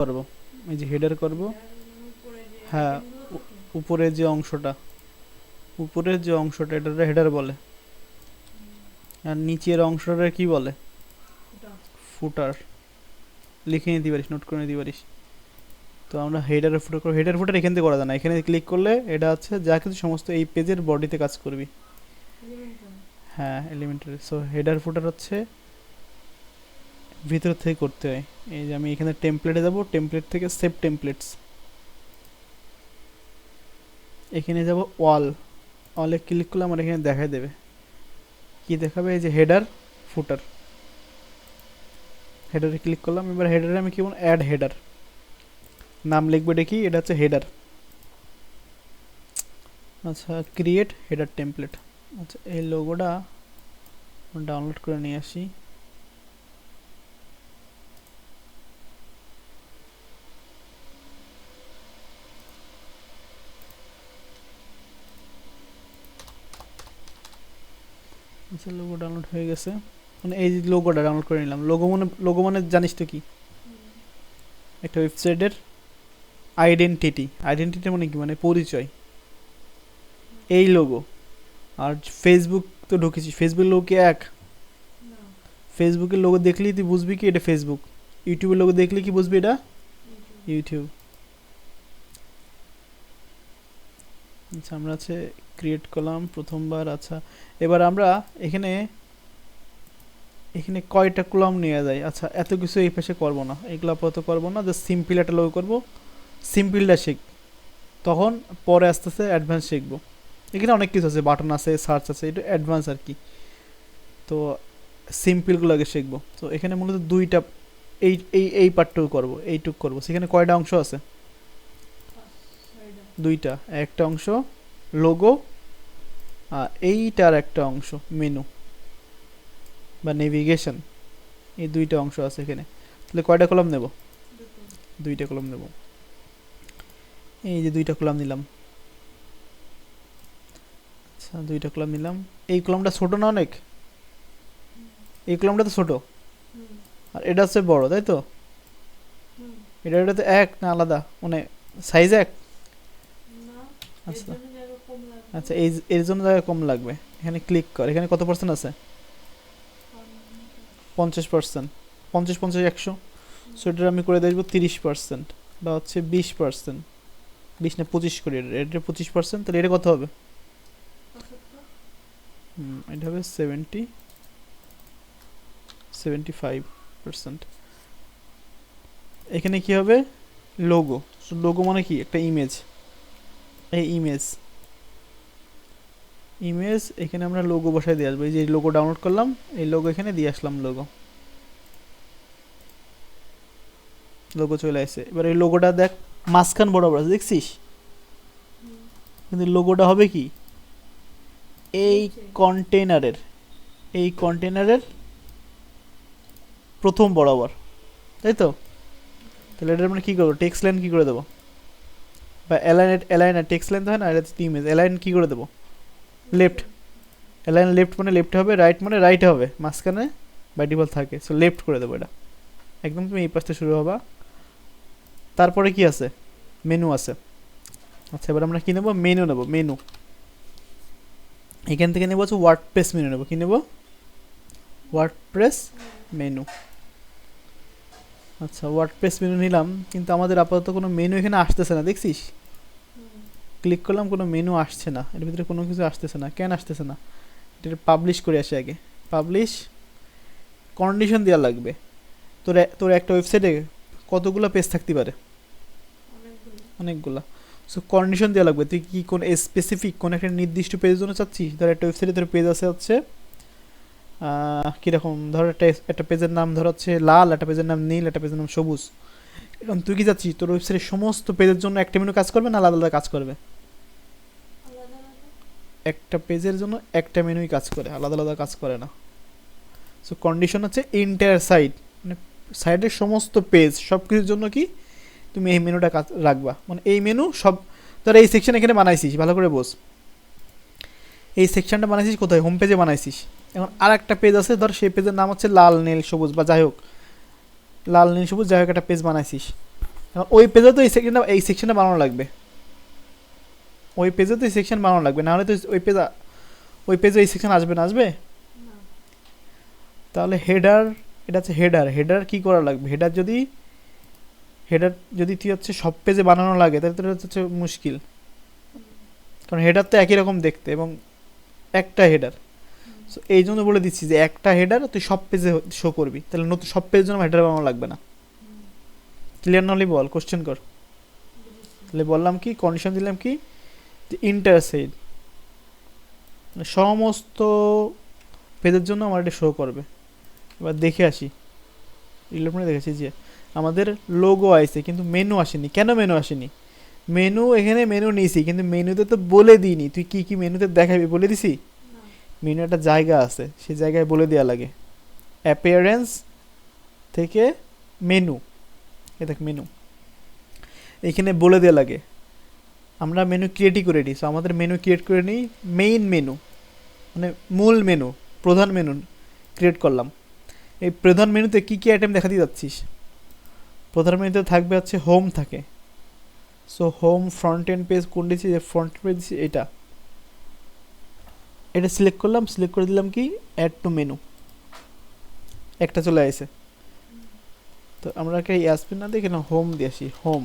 করব, এই যে হেডার করব। হ্যাঁ, উপরের যে অংশটা, এটা হেডার বলে। আর নিচের অংশটা কি বলে? ফুটার। লিখে নিতে পারিস, নোট করে নিতে পারিস। তো আমরা হেডার ফুটার করব। হেডার ফুটার এখান থেকে করা যায় না, এখানে ক্লিক করলে এটা হচ্ছে যা কিছু সমস্ত এই পেজের বডিতে কাজ করবি। হ্যাঁ, এলিমেন্টারি। সো হেডার ফুটার হচ্ছে ভিতর থেকে করতে হয়। এই যে আমি এখানে টেমপ্লেটে যাব, টেমপ্লেট থেকে সেভ টেমপ্লেটস, এখানে যাব ওয়াল। ওয়ালে ক্লিক করলে আমার এখানে দেখাই দেবে কি দেখাবে, এই যে হেডার ফুটার। হেডারে ক্লিক করলাম। এবার হেডারে আমি কি বলবো, অ্যাড হেডার নাম লিখবো। দেখি এটা হচ্ছে হেডার। আচ্ছা, ক্রিয়েট হেডার টেমপ্লেট। আচ্ছা, এই লোগোটা ডাউনলোড করে নিয়ে আসি। আচ্ছা, লোগো ডাউনলোড হয়ে গেছে। মানে এই যে লোগোটা ডাউনলোড করে নিলাম। লোগো মানে জানিস তো কি, একটা ওয়েবসাইটের আইডেন্টিটি মানে কি, মানে পরিচয়। এই লোগো। আর ফেসবুক তো ঢুকেছিস, ফেসবুক লোগো কি এক? ফেসবুকের লোগো দেখলেই তুই বুঝবি কি এটা ফেসবুক। ইউটিউবের লোগো দেখলে কি বুঝবি এটা ইউটিউব। আচ্ছা, আমরা আছে ক্রিয়েট করলাম প্রথমবার। আচ্ছা, এবার আমরা এখানে এখানে কয়টা কলাম নেওয়া যায়। আচ্ছা, এত কিছু এই পাশে করবো না, এগুলো আপাতত করবো না, জাস্ট সিম্পল একটা লোগো করবো। সিম্পলটা শিখ, তখন পরে আস্তে আস্তে অ্যাডভান্স শিখবো। এখানে অনেক কিছু আছে, বাটন আছে, সার্চ আছে, এটা অ্যাডভান্স আর কি। তো সিম্পলগুলো আগে শিখবো। তো এখানে মূলত দুইটা, এই পার্টটুকু করবো, এইটুকু করবো। সেখানে কয়টা অংশ আছে? দুইটা। একটা অংশ লোগো, আর এইটার একটা অংশ মেনু বা নেভিগেশন। এই দুইটা অংশ আছে এখানে। তাহলে কয়টা কলাম নেব? দুইটা কলাম নেব। এই যে দুইটা কলাম নিলাম। আচ্ছা, দুইটা কলাম নিলাম। এই কলামটা ছোট না অনেক? এই কলামটা তো ছোট, আর এটা হচ্ছে বড়, তাই তো? এটা তো এক না আলাদা, মানে সাইজ এক? আচ্ছা আচ্ছা, এর জন্য জায়গা কম লাগবে। এখানে ক্লিক কর, এখানে কত পার্সেন্ট আছে? 50%। 50 50 100। সো এটা আমি করে দেখবো 30% বা হচ্ছে 20%। 20 না 25 করি, এটা 25%। তাহলে এটা কত হবে? এটা হবে 75%। এখানে কি হবে? লোগো। সো লোগো মানে কি, একটা ইমেজ। এই ইমেজ এখানে আমরা লোগো বসায় দিয়ে আসবো। এই যে লোগো ডাউনলোড করলাম, এই লোগো এখানে দিয়ে আসলাম। লোগো চলে আসে। এবার এই লোগোটা দেখ, মাঝখান বরাবর আছে, দেখছিস? কিন্তু লোগোটা হবে কি, এই কন্টেনারের প্রথম বরাবর, তাই তো? তাহলে এটা আমরা কি করবো, টেক্সট লাইন কি করে দেবো, বা অ্যালাইন টেক্সট লাইন তো হয় না, এটা ইমেজ অ্যালাইন কি করে দেবো? লেফট। অ্যালাইন লেফট মানে লেফট হবে, রাইট মানে রাইট হবে, মাঝখানে বাই ডিফল্ট থাকে। সো লেফট করে দেবো এটা। একদম তুমি এই পাশে শুরু হবা। তারপরে কি আছে? মেনু আছে। আচ্ছা, এবার আমরা কি নেবো? মেনু নেবো। মেনু এখান থেকে নেবো হচ্ছে ওয়ার্ডপ্রেস মেনু নেবো। কি নেবো? WordPress menu. আচ্ছা, ওয়ার্ডপ্রেস মেনু নিলাম, কিন্তু আমাদের আপাতত কোনো মেনু এখানে আসতেছে না, দেখছিস? ক্লিক করলাম, কোনো মেনু আসছে না, এর ভিতরে কোনো কিছু আসতেছে না। কেন আসতেছে না? এটা পাবলিশ করে আসে আগে। পাবলিশ কন্ডিশন দেওয়া লাগবে। তোর একটা ওয়েবসাইটে কতগুলো পেজ থাকতে পারে? অনেকগুলা। সো কন্ডিশন দেওয়া লাগবে, তুই কি কোন স্পেসিফিক কোন একটা নির্দিষ্ট পেজের জন্য চাচ্ছিস। ধর একটা ওয়েবসাইটে তোর পেজ আছে হচ্ছে কীরকম, ধর একটা পেজের নাম ধর হচ্ছে লাল, একটা পেজের নাম নীল, একটা পেজের নাম সবুজ। এখন তুই কি চাচ্ছিস তোর ওয়েবসাইটের সমস্ত পেজের জন্য একটা মেনু কাজ করবে না আলাদা আলাদা কাজ করবে? একটা পেজের জন্য একটা মেনুই কাজ করে, আলাদা আলাদা কাজ করে না। সো কন্ডিশন হচ্ছে এন্টায়ার সাইট, মানে সাইটের সমস্ত পেজ সব কিছুর জন্য কি তুমি এই মেনুটা কাজ রাখবা। মানে এই মেনু সব, ধর এই সেকশন এখানে বানাইছিস, ভালো করে বোঝ। এই সেকশনটা বানাইছিস কোথায়? হোম পেজে বানাইছিস। এখন আর একটা পেজ আছে, ধর সেই পেজের নাম হচ্ছে লাল নীল সবুজ, বা যাই হোক লাল নীল সবুজ, যাই হোক একটা পেজ বানাইছিস। এখন ওই পেজে তো এই সেকশনটা বানানো লাগবে, ওই পেজে তো এই সেকশন বানানো লাগবে, না হলে তো ওই পেজে এই সেকশন আসবে না, আসবে? তাহলে হেডার, এটা হচ্ছে হেডার কি করা লাগবে? হেডার যদি তুই হচ্ছে সব পেজে বানানো লাগে তাহলে তো এটা হচ্ছে মুশকিল, কারণ হেডার তো একই রকম দেখতে এবং একটা হেডার। সো এই জন্য বলে দিচ্ছি যে একটা হেডার তুই সব পেজে শো করবি, তাহলে নতুন সব পেজের জন্য হেডার বানানো লাগবে না। ক্লিয়ার নাহলে বল, কোশ্চেন কর। তাহলে বললাম কি, কন্ডিশন দিলাম কি, ইন্টারসেড সমস্ত পেজের জন্য আমার এটা শো করবে। এবার দেখে আসি, রিলোডে দেখেছি যে আমাদের লোগো আইছে কিন্তু মেনু আসেনি। কেন মেনু আসেনি? মেনু এখানে মেনু নিয়েছি কিন্তু মেনুতে তো বলে দিইনি তুই কি কি মেনুতে দেখাবি, বলে দিছি? মেনু একটা জায়গা আছে, সেই জায়গায় বলে দেওয়া লাগে, অ্যাপিয়ারেন্স থেকে মেনু, এ দেখ মেনু এখানে বলে দেওয়া লাগে। আমরা মেনু ক্রিয়েটই করে নিই, সো আমাদের মেনু ক্রিয়েট করে নিই, মেইন মেনু মানে মূল মেনু, প্রধান মেনু ক্রিয়েট করলাম। এই প্রধান মেনুতে কি কি আইটেম দেখাতে যাচ্ছিস? প্রধান মেনুতে থাকবে হচ্ছে হোম থাকে, so home front end page কোন দিচ্ছি, যে ফ্রন্ট পেজ দিচ্ছি এটা সিলেক্ট করলাম, সিলেক্ট করে দিলাম কি অ্যাড টু মেনু, একটা চলে আসে। তো আমরা আসবে না দেখে না হোম দিয়ে আসি, হোম,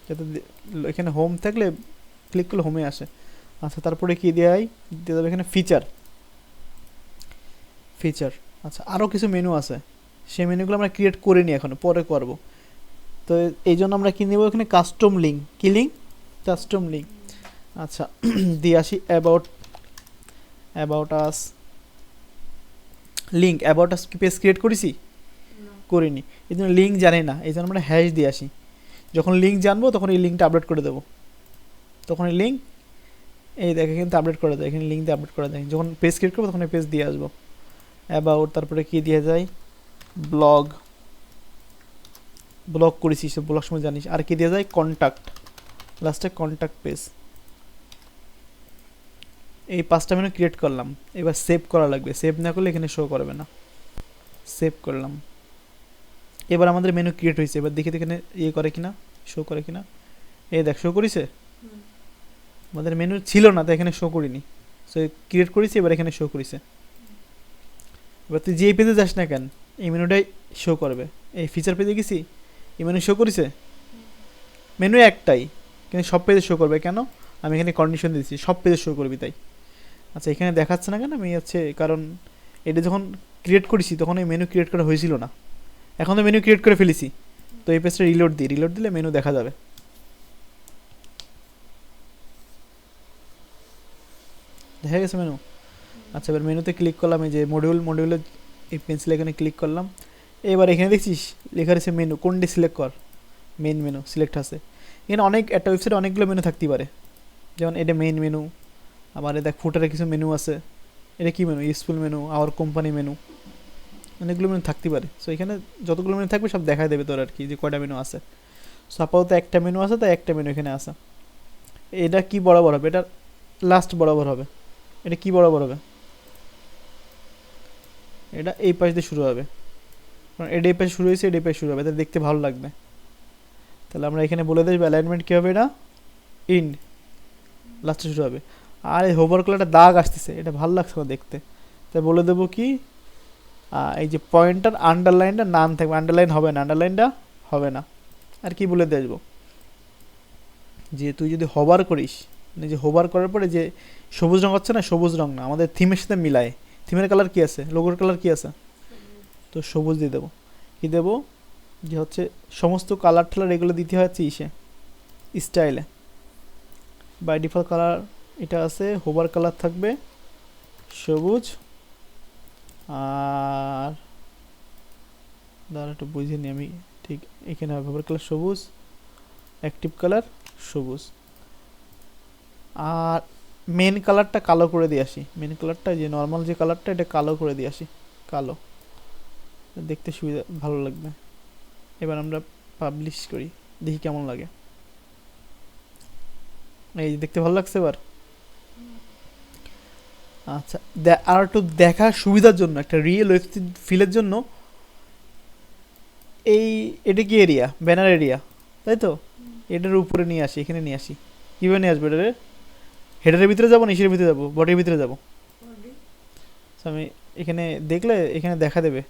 যাতে এখানে হোম থাকলে ক্লিক করলে হোমে আসে। আচ্ছা তারপরে কি দেয়, দিয়ে দেবে এখানে ফিচার। আচ্ছা আরও কিছু মেনু আছে, সেই মেনুগুলো আমরা ক্রিয়েট করিনি এখনো, পরে করব। তো এই জন্য আমরা কি নেব এখানে কাস্টম লিঙ্ক, কি লিঙ্ক? Custom link. আচ্ছা দিয়ে আসি about us link, about us কি পেজ ক্রিয়েট করেছি? করিনি, এই জন্য লিঙ্ক জানি না, এই জন্য আমরা হ্যাশ দিয়ে আসি। যখন লিঙ্ক জানবো তখন এই লিঙ্কটা আপডেট করে দেবো, তখন এই লিঙ্ক এই দেখে কিন্তু আপডেট করে দেয়, এখানে লিঙ্ক দিয়ে আপডেট করে দেয়। যখন পেজ ক্রিয়েট করবো তখন এই পেজ দিয়ে আসবো। অ্যাবাউট, তারপরে কি দিয়ে যায়, ব্লগ করেছিস, ব্লগ সময় জানিস। আর কি দিয়ে যায়, কন্ট্যাক্ট, লাস্টে কন্ট্যাক্ট পেজ। এই 5টা মেনু ক্রিয়েট করলাম, এবার সেভ করা লাগবে, সেভ না করলে এখানে শো করবে না। সেভ করলাম, এবার আমাদের মেনু ক্রিয়েট হয়েছে। এবার দেখি এখানে ইয়ে করে কিনা, শো করে কিনা। এই দেখ শো করেছে, আমাদের মেনু ছিল না তাই এখানে শো করিনি, সো ক্রিয়েট করেছি, এবার এখানে শো করেছে। এবার তুই যেই পেজে যাস না কেন এই মেনুটাই শো করবে। এই ফিচার পেজে গেছি, এই মেনু শো করেছে, মেনু একটাই কিন্তু সব পেজে শো করবে। কেন? আমি এখানে কন্ডিশন দিয়েছি সব পেজে শো করবি তাই। আচ্ছা এখানে দেখাচ্ছে না কেন, আমি হচ্ছে কারণ এটা যখন ক্রিয়েট করেছি তখন এই মেনু ক্রিয়েট করা হয়েছিল না, এখন তো মেনু ক্রিয়েট করে ফেলেছি। তো এই পেজটা রিলোড দিলে মেনু দেখা যাবে। দেখা গেছে মেনু। আচ্ছা এবার মেনুতে ক্লিক করলাম, এই যে মডিউলে এই পেন্সিল এখানে ক্লিক করলাম। এবার এখানে দেখছিস লেখা রয়েছে মেনু, কোনটি সিলেক্ট কর, মেইন মেনু সিলেক্ট আছে। এখানে একটা ওয়েবসাইটে অনেকগুলো মেনু থাকতে পারে, যেমন এটা মেইন মেনু, আবার দেখ ফুটারে কিছু মেনু আছে, এটা কি menu, useful menu, hour company menu, অনেকগুলো মেনু থাকতে পারে। সো এখানে যতগুলো মেনু থাকবে সব দেখাই দেবে তোর আর কি, যে কয়টা মেনু আছে। সো আপাতত একটা মেনু আছে, তাই একটা মেনু এখানে আছে। এটা কি বরাবর হবে, এটা লাস্ট বরাবর হবে। এটা কি বরাবর হবে, এটা এই পাশ দিয়ে শুরু হবে, কারণ এটা এই পাশে শুরু হয়েছে, এটা এই পাশে শুরু হবে, তাহলে দেখতে ভালো লাগবে। তাহলে আমরা এখানে বলে দেবো অ্যালাইনমেন্ট কী হবে, এটা ইন্ড লাস্টে শুরু হবে। আর এই হোভার করলে একটা দাগ আসতেছে, এটা ভালো লাগছে না দেখতে, তাই বলে দেবো কি এই যে পয়েন্টার আন্ডারলাইনটা নাম থাকবে, আন্ডারলাইনটা হবে না। আর কি বলে দিয়ে আসবো, যে তুই যদি হোভার করিস, মানে যে হোভার করার পরে যে সবুজ রঙ হচ্ছে না, সবুজ রঙ না, আমাদের থিমের সাথে মিলায়। থিমের কালার কি আছে, লোগোর কালার কি আছে, তো সবুজ দিয়ে দেবো। কি দেবো, যে হচ্ছে সমস্ত কালার ঠালার এগুলো দিতে হচ্ছে স্টাইলে। বাই ডিফল্ট কালার এটা আছে, হোভার কালার থাকবে সবুজ, আর দাঁড়া একটু বুঝিনি আমি, ঠিক এখানে হোভার কালার সবুজ, অ্যাক্টিভ কালার সবুজ, আর মেন কালারটা কালো করে দিয়ে আসি। মেন কালারটা যে নর্মাল যে কালারটা এটা কালো করে দিয়ে আসি, কালো, দেখতে সুবিধা ভালো লাগবে। এবার আমরা পাবলিশ করি, দেখি কেমন লাগে। এই দেখতে ভালো লাগছে এবার। আচ্ছা আর একটু দেখার সুবিধার জন্য, একটা রিয়েল ওয়েবসাইট ফিলের জন্য এই এটা কি এরিয়া, ব্যানার এরিয়া, তাই তো? এটার উপরে নিয়ে আসি, এখানে নিয়ে আসি। কীভাবে নিয়ে আসবো এটারে? হেডারের ভিতরে যাবো, নিচের ভিতরে যাবো, বডির ভিতরে যাবো? আমি এখানে দেখলে এখানে দেখা দেবে,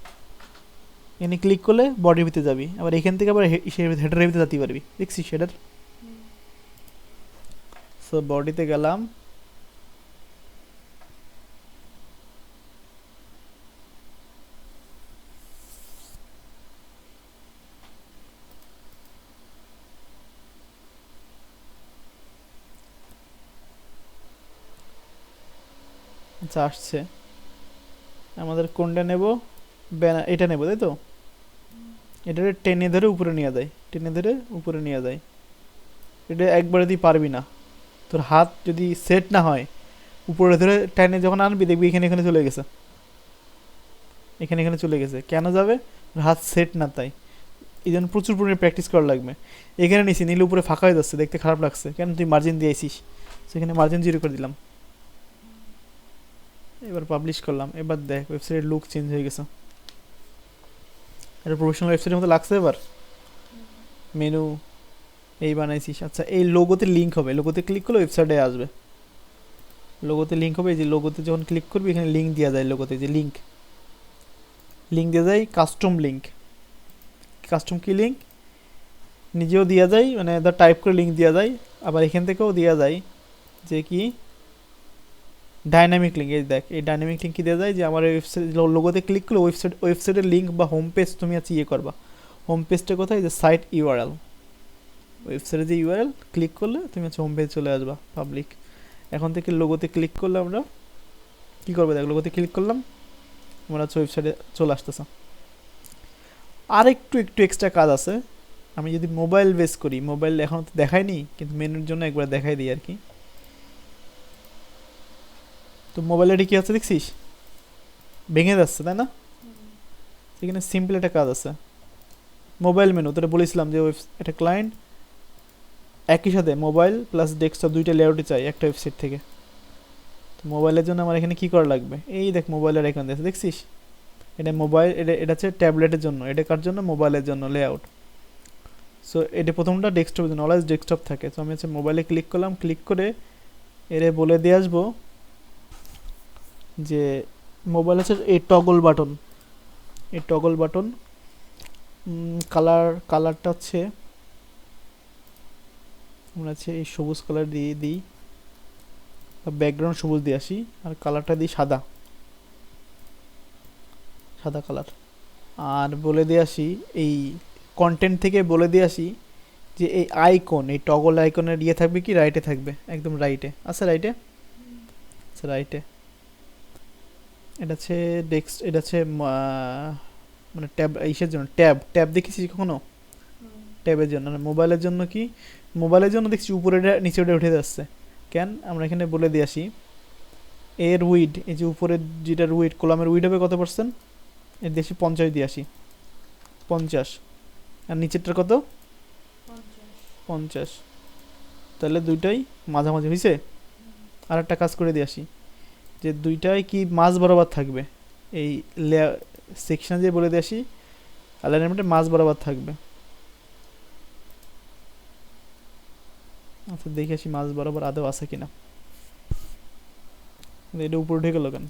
এখানে ক্লিক করলে বডির ভিতরে যাবি, আবার এখান থেকে আবার হেডারের ভিতরে যেতে পারবি, দেখছিস হেডার? সো বডিতে গেলাম, আচ্ছা আসছে। আমাদের কোনটা নেব? ব্যানার এটা নেব, তাই তো? এটা টেনে ধরে উপরে নিয়ে যায়, টেনে ধরে উপরে নিয়ে যায়। এটা একবারে তুই পারবি না, তোর হাত যদি সেট না হয়, উপরে ধরে টেনে যখন আনবি দেখবি এখানে এখানে চলে গেছে, এখানে এখানে চলে গেছে। কেন যাবে? হাত সেট না, তাই। এই জন্য প্রচুর পরিমাণে প্র্যাকটিস করা লাগবে। এখানে নিচে নিলে উপরে ফাঁকা হয়ে যাচ্ছে, দেখতে খারাপ লাগছে, কেন তুই মার্জিন দিয়েছিস, সেখানে মার্জিন জিরো করে দিলাম। এবার পাবলিশ করলাম, এবার দেখ ওয়েবসাইটের লুক চেঞ্জ হয়ে গেছে, এটা প্রফেশনাল ওয়েবসাইটের মতো লাগছে। এবার মেনু এই বানাইছিস, আচ্ছা এই লোগোতে লিঙ্ক হবে, লোগোতে ক্লিক করলে ওয়েবসাইটে আসবে, লোগোতে লিঙ্ক হবে। এই যে লোগোতে যখন ক্লিক করবি এখানে লিঙ্ক দেওয়া যায়, লোগোতে যে লিঙ্ক দেওয়া যায়, কাস্টম লিঙ্ক। কাস্টম কি লিঙ্ক? নিজেও দেওয়া যায়, মানে ধর টাইপ করে লিঙ্ক দেওয়া যায়, আবার এখান থেকেও দেওয়া যায় যে কি ডাইনামিক লিঙ্ক। এই দেখ এই ডাইনামিক লিঙ্ক কি দেওয়া যায়, যে আমার ওয়েবসাইট লোগোতে ক্লিক করলে ওয়েবসাইটের লিঙ্ক বা হোম পেজ তুমি আছে ইয়ে করবা। হোম পেজটা কোথায়? যে সাইট ইউআরএল, ওয়েবসাইটে যে ইউআরএল ক্লিক করলে তুমি হচ্ছে হোম পেজ চলে আসবা পাবলিক। এখন থেকে লোগোতে ক্লিক করলে আমরা কী করবো, দেখ লোগোতে ক্লিক করলাম, আমরা হচ্ছে ওয়েবসাইটে চলে আসতেছে। আর একটু এক্সট্রা কাজ আছে, আমি যদি মোবাইল বেস করি, মোবাইল এখন তো দেখায়নি, কিন্তু মেনুর জন্য একবার দেখাই দিই আর কি। তো মোবাইলে কি আছে দেখছিস, ভেঙে যাচ্ছে, তাই না? এখানে সিম্পল একটা কাজ আছে, মোবাইল মেনু। তোরা বলেছিলাম যে একটা ক্লায়েন্ট একই সাথে মোবাইল প্লাস ডেস্কটপ দুইটা লেআউটে চাই একটা ওয়েবসাইট থেকে। তো মোবাইলের জন্য আমার এখানে কি করা লাগবে, এই দেখ মোবাইলের আইকন আছে, দেখছিস? এটা মোবাইল, এটা হচ্ছে ট্যাবলেটের জন্য, এটা কার জন্য? মোবাইলের জন্য লেআউট। সো এটা প্রথমটা ডেস্কটপের জন্য, অলওয়েজ ডেস্কটপ থাকে। তো আমি হচ্ছে মোবাইলে ক্লিক করলাম, ক্লিক করে এরে বলে দিয়ে আসবো যে মোবাইল হচ্ছে এই টগল বাটন, এই টগল বাটন কালারটা হচ্ছে আমরা হচ্ছে এই সবুজ কালার দিয়ে দিই, ব্যাকগ্রাউন্ড সবুজ দিয়ে আসি, আর কালারটা দিই সাদা, সাদা কালার। আর বলে দিয়ে আসি এই কন্টেন্ট থেকে বলে দিয়ে আসি যে এই আইকন, এই টগল আইকনের ইয়ে থাকবে কি রাইটে থাকবে, একদম রাইটে আছে, রাইটে আচ্ছা, রাইটে। এটা হচ্ছে ডেস্ক, এটা হচ্ছে মানে ট্যাব, ইসের জন্য ট্যাব, ট্যাব দেখেছিস কখনো? ট্যাবের জন্য। মোবাইলের জন্য কি, মোবাইলের জন্য দেখছি উপরে নিচে উঠে যাচ্ছে, কেন? আমরা এখানে বলে দিয়ে আসি এর উইড, এই যে উপরের যেটার উইড, কলামের উইড হবে কত পার্সেন্ট, এর দেশে 50 দিয়ে আসি, 50। আর নিচেরটার কত? 50। তাহলে দুইটাই মাঝামাঝি হয়েছে। আর একটা কাজ করে দিয়ে আসি, যে দুইটাই কি মাঝ বরাবর থাকবে, এই সেকশনে দিয়ে বলে দিয়ে আসি অ্যালাইনমেন্টে মাঝ বরাবর থাকবে। আচ্ছা দেখে আসি মাঝ বরাবর আদৌ আছে কিনা, এটা উপরে উঠে গেল কেন?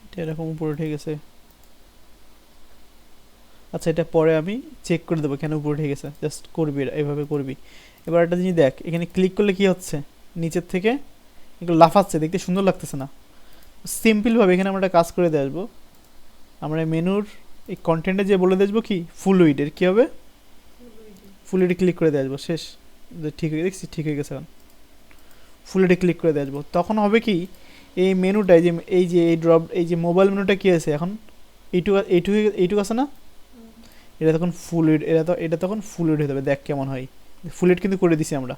এটা এরকম উপরে উঠে গেছে। আচ্ছা এটা পরে আমি চেক করে দেবো কেন উপরে উঠে গেছে, জাস্ট করবি এইভাবে করবি। এবার একটা জিনিস দেখ, এখানে ক্লিক করলে কি হচ্ছে, নিচের থেকে এগুলো লাফাচ্ছে, দেখতে সুন্দর লাগতেছে না? সিম্পলভাবে এখানে আমরা একটা কাজ করে দিয়ে আসবো, আমরা মেনুর এই কন্টেন্টে যে বলে দিয়ে আসবো কি ফুল উইডের কী হবে, ফুল উইডে ক্লিক করে দিয়ে আসবো, শেষ। ঠিক হয়ে দেখছি, ঠিক হয়ে গেছে। এখন ফুল উইডে ক্লিক করে দিয়ে আসবো, তখন হবে কি এই মেনুটায় যে এই ড্রপ, এই যে মোবাইল মেনুটা কী আছে এখন, এইটুকু আছে না, এটা তখন ফুল উইড, এটা তখন ফুল উইড হয়ে যাবে। দেখ কেমন হয়, ফুল উইড কিন্তু করে দিছি আমরা,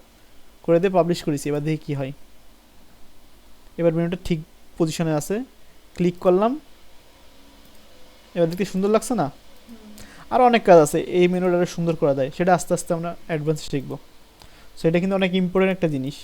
করে দিয়ে পাবলিশ করেছি। এবার দেখি কী হয়। এবার মেনুটা ঠিক পজিশনে আছে, ক্লিক করলাম, এবার দেখতে সুন্দর লাগছে না? আর অনেক কাজ আছে এই মেনুটা সুন্দর করা যায়, সেটা আস্তে আস্তে আমরা অ্যাডভান্স শিখবো। সেটা কিন্তু অনেক ইম্পর্টেন্ট একটা জিনিস।